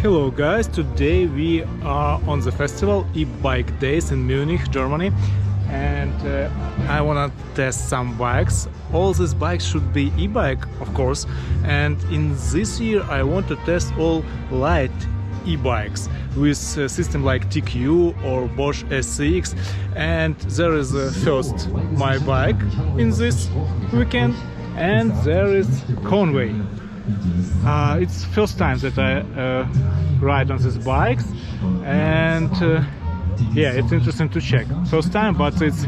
Hello guys, today we are on the festival e-bike days in Munich, Germany, and I wanna test some bikes. All these bikes should be e-bike, of course, and in this year I want to test all light e-bikes with a system like TQ or Bosch SCX, and there is first my bike in this weekend, and there is Conway. It's first time that I ride on these bikes, and yeah, it's interesting to check. First time, but it's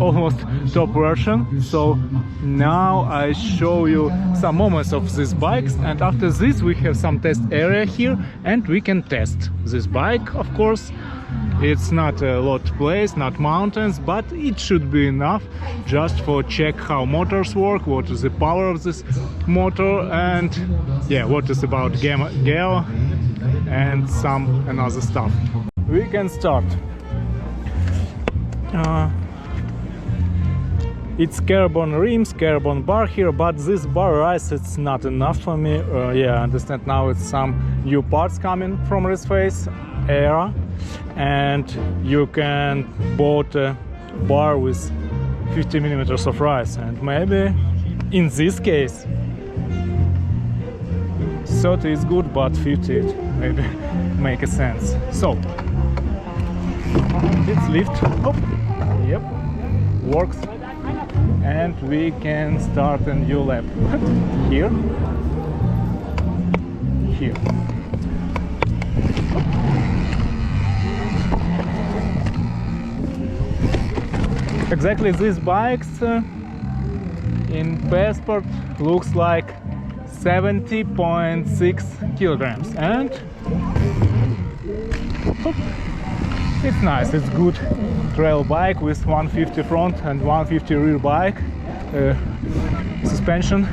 almost top version. So now I show you some moments of these bikes, and after this we have some test area here, and we can test this bike. Of course, it's not a lot of place, not mountains, but it should be enough just for check how motors work, what is the power of this motor, and yeah, what is about geo and some another stuff. We can start. It's carbon rims, carbon bar here, but this bar rise it's not enough for me. Yeah, I understand now it's some new parts coming from this face era, and you can bought a bar with 50 millimeters of rise, and maybe in this case 30 is good, but 50 it maybe make a sense. So it's lift. Oh, yep, works, and we can start a new lap here. Exactly, these bikes in passport looks like 70.6 kilograms, and it's nice. It's good trail bike with 150 front and 150 rear bike suspension,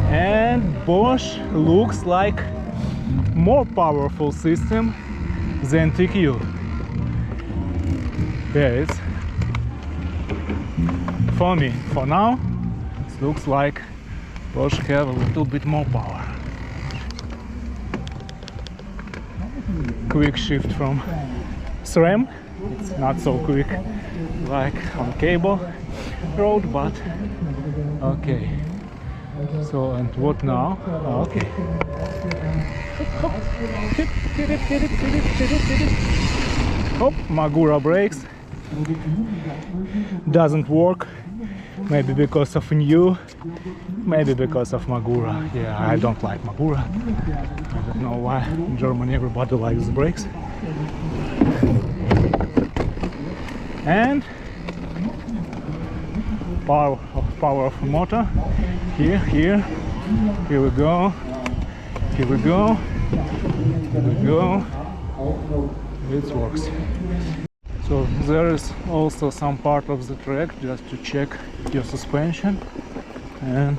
and Bosch looks like more powerful system than TQ. Yeah, it's for me, for now, it looks like Bosch have a little bit more power. Quick shift from SRAM. It's not so quick like on cable road, but okay. So, and what now? Okay. Hop, Magura brakes. Doesn't work, maybe because of new, maybe because of Magura. Yeah, I don't like Magura. I don't know why in Germany everybody likes the brakes. And power of motor. Here we go. It works. So there is also some part of the track just to check your suspension, and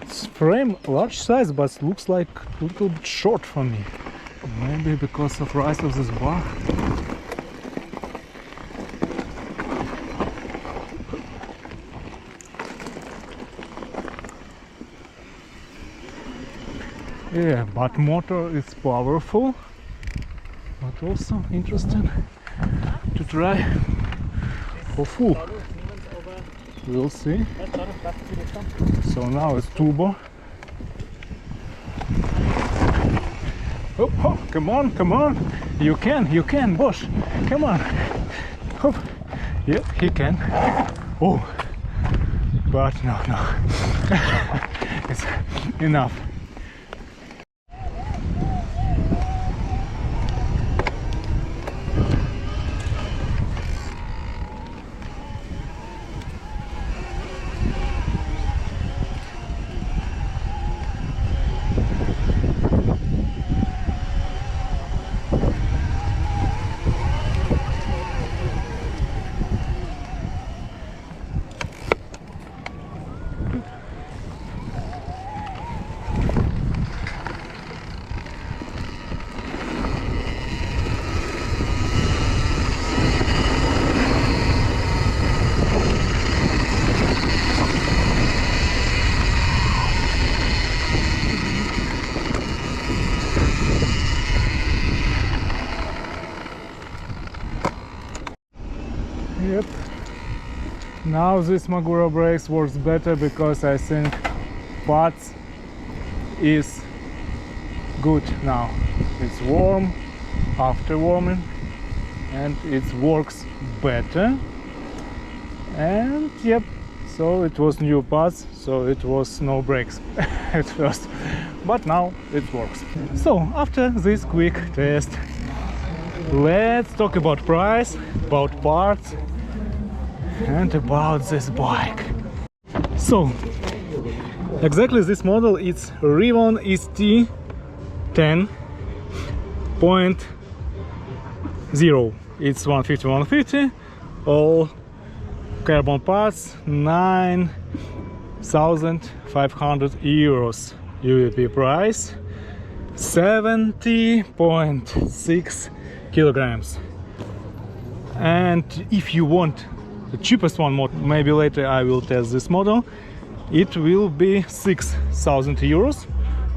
it's frame large size, but looks like a little bit short for me. Maybe because of rise of this bar. Yeah, but motor is powerful, but also interesting to try for full. We'll see. So now it's turbo. Oh, come on, you can, Bosch, come on. Oh, yeah, he can. Oh, but no, it's enough. Now this Magura brakes works better because I think parts is good now. It's warm after warming and it works better. And yep, so it was new parts, so it was no brakes at first, but now it works. So after this quick test, let's talk about price, about parts and about this bike. So exactly this model, it's Revon ST 10.0. It's 150, all carbon parts, 9,500 euros. UEP price 70.6 kilograms. And if you want the cheapest one, maybe later I will test this model, it will be 6,000 euros.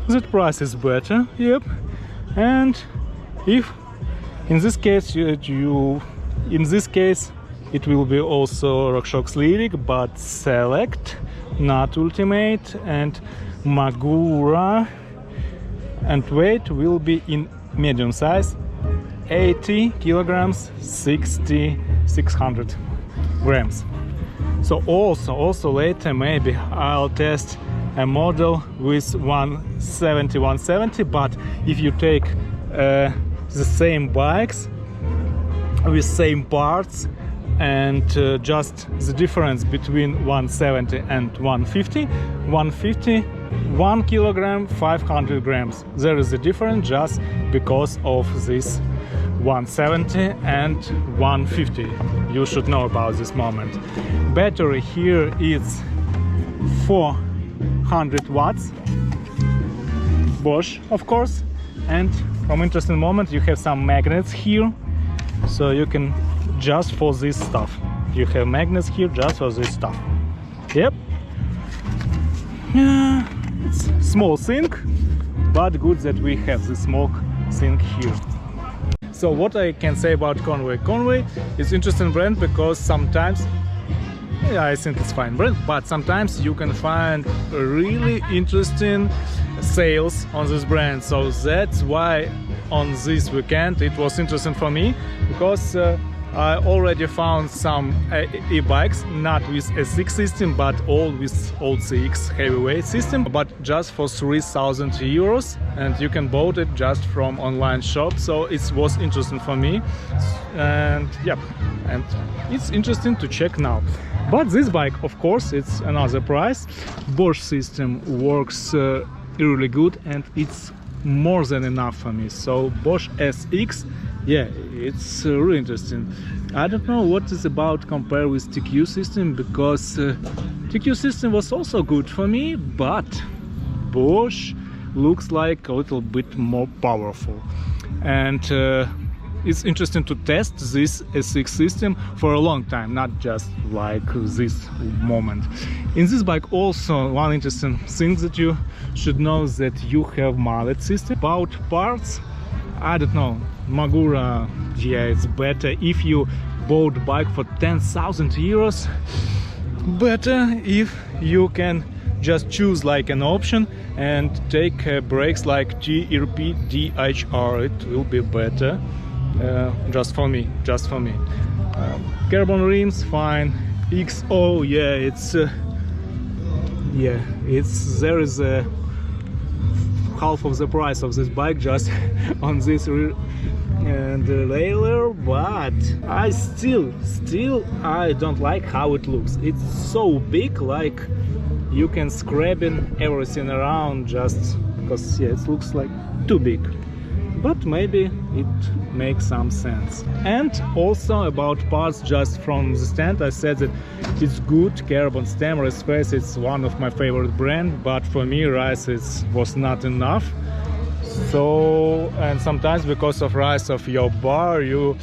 That price is better, yep. And if in this case it will be also RockShox Lyric, but Select, not Ultimate, and Magura, and weight will be in medium size, 80 kilograms, 600 grams. So also later maybe I'll test a model with 170, but if you take the same bikes with same parts and just the difference between 170 and 150, 1 kilogram 500 grams, there is a difference just because of this 170 and 150. You should know about this moment. Battery here is 400 watts, Bosch of course, and from interesting moment you have some magnets here, so you can just for this stuff. You have magnets here just for this stuff. Yep. Yeah, it's small thing, but good that we have this small thing here. So what I can say about Conway? Conway is interesting brand because sometimes, yeah, I think it's fine brand, but sometimes you can find really interesting sales on this brand. So that's why on this weekend it was interesting for me, because I already found some e-bikes, not with SX system, but all with old CX heavyweight system, but just for 3,000 euros, and you can bought it just from online shop. So it was interesting for me, and yeah, and it's interesting to check now. But this bike, of course, it's another price. Bosch system works really good, and it's more than enough for me. So Bosch SX, yeah, it's really interesting. I don't know what is about compared with TQ system, because TQ system was also good for me, but Bosch looks like a little bit more powerful. And it's interesting to test this SX system for a long time, not just like this moment. In this bike also one interesting thing that you should know, that you have mallet system. About parts, I don't know, Magura, yeah, it's better if you bought bike for 10,000 euros. Better if you can just choose like an option and take brakes like TRP DHR, it will be better. Just for me. Carbon rims, fine. XO, yeah, it's there is a half of the price of this bike just on this and trailer, but I still I don't like how it looks. It's so big, like you can scrap in everything around just because, yeah, it looks like too big. But maybe it makes some sense. And also about parts, just from the stand, I said that it's good. Carbon stem, Raceface, it's one of my favorite brand, but for me Rice was not enough. So, and sometimes because of rise of your bar, you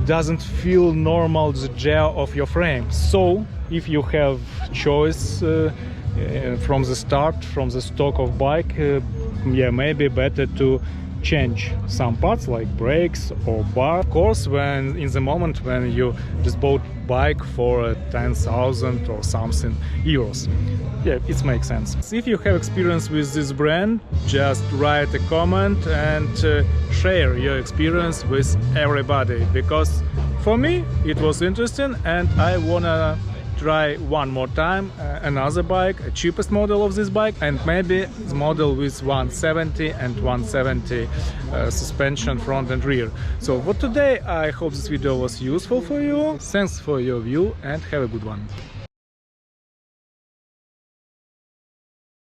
doesn't feel normal the gel of your frame. So if you have choice from the start, from the stock of bike, yeah, maybe better to change some parts like brakes or bar. Of course, when in the moment when you just bought bike for 10,000 or something euros. Yeah, it makes sense. If you have experience with this brand, just write a comment and share your experience with everybody, because for me it was interesting and I wanna try one more time another bike, a cheapest model of this bike, and maybe the model with 170 and 170 suspension front and rear. So for today, I hope this video was useful for you. Thanks for your view and have a good one.